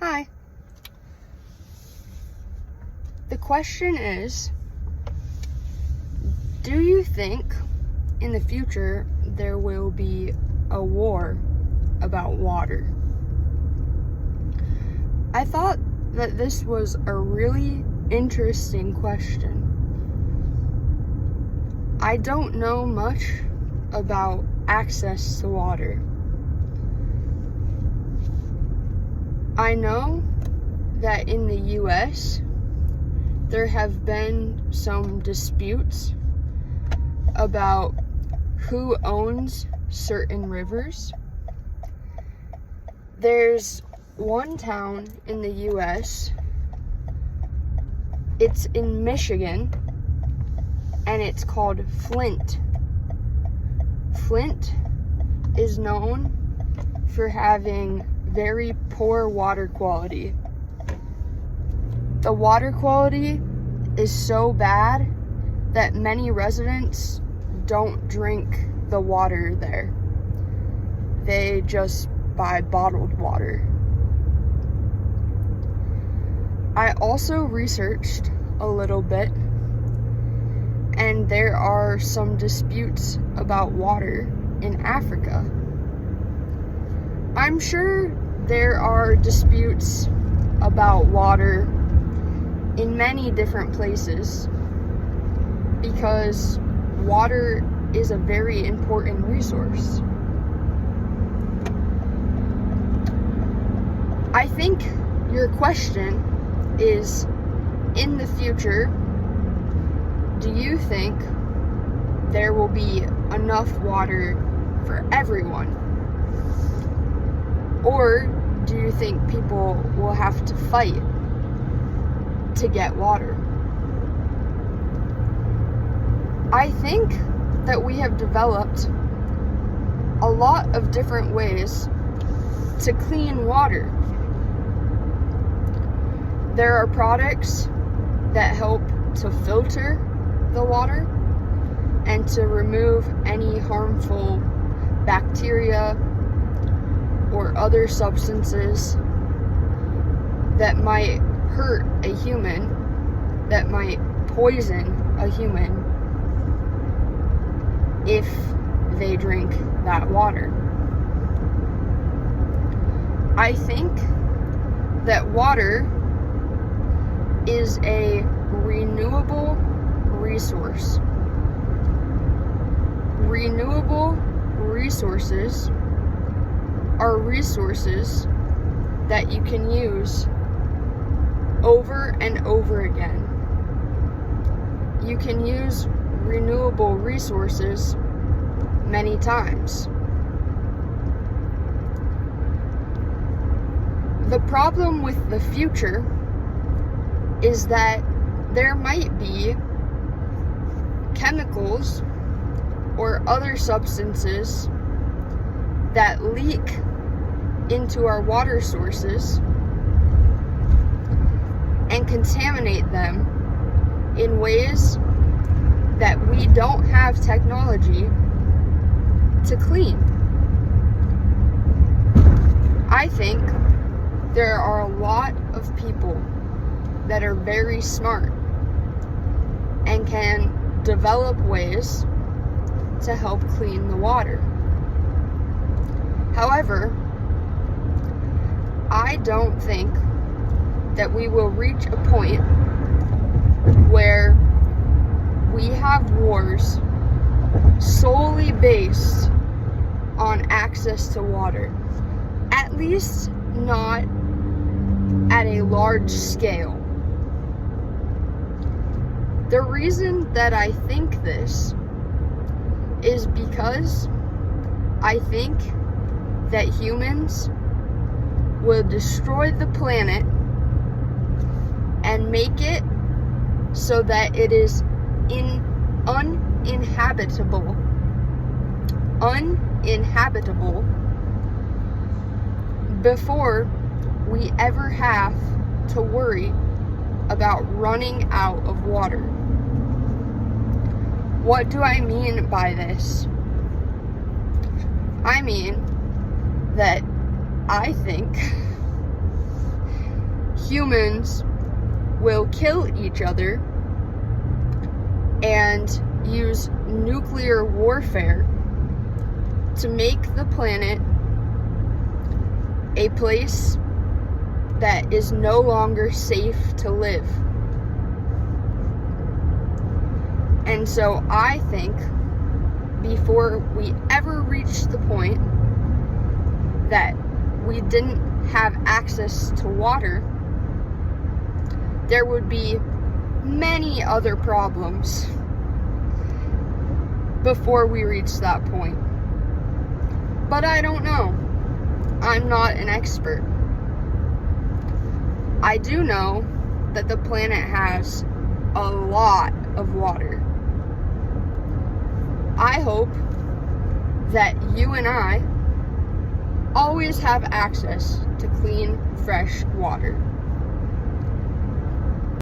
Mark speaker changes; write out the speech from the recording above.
Speaker 1: Hi. The question is, do you think in the future there will be a war about water? I thought that this was a really interesting question. I don't know much about access to water. I know that in the US, there have been some disputes about who owns certain rivers. There's one town in the US, it's in Michigan, and it's called Flint. Flint is known for having very poor water quality. The water quality is so bad that many residents don't drink the water there. They just buy bottled water. I also researched a little bit, and there are some disputes about water in Africa. I'm sure there are disputes about water in many different places because water is a very important resource. I think your question is, in the future, do you think there will be enough water for everyone? Or do you think people will have to fight to get water? I think that we have developed a lot of different ways to clean water. There are products that help to filter the water and to remove any harmful bacteria or other substances that might hurt a human, that might poison a human if they drink that water. I think that water is a renewable resource. Renewable resources are resources that you can use over and over again. You can use renewable resources many times. The problem with the future is that there might be chemicals or other substances that leak into our water sources and contaminate them in ways that we don't have technology to clean. I think there are a lot of people that are very smart and can develop ways to help clean the water. However, I don't think that we will reach a point where we have wars solely based on access to water. At least not at a large scale. The reason that I think this is because I think that humans will destroy the planet and make it so that it is uninhabitable before we ever have to worry about running out of water. What do I mean by this? I mean that I think humans will kill each other and use nuclear warfare to make the planet a place that is no longer safe to live. And so I think before we ever reach the point that we didn't have access to water, there would be many other problems before we reach that point. But I don't know. I'm not an expert. I do know that the planet has a lot of water. I hope that you and I always have access to clean, fresh water.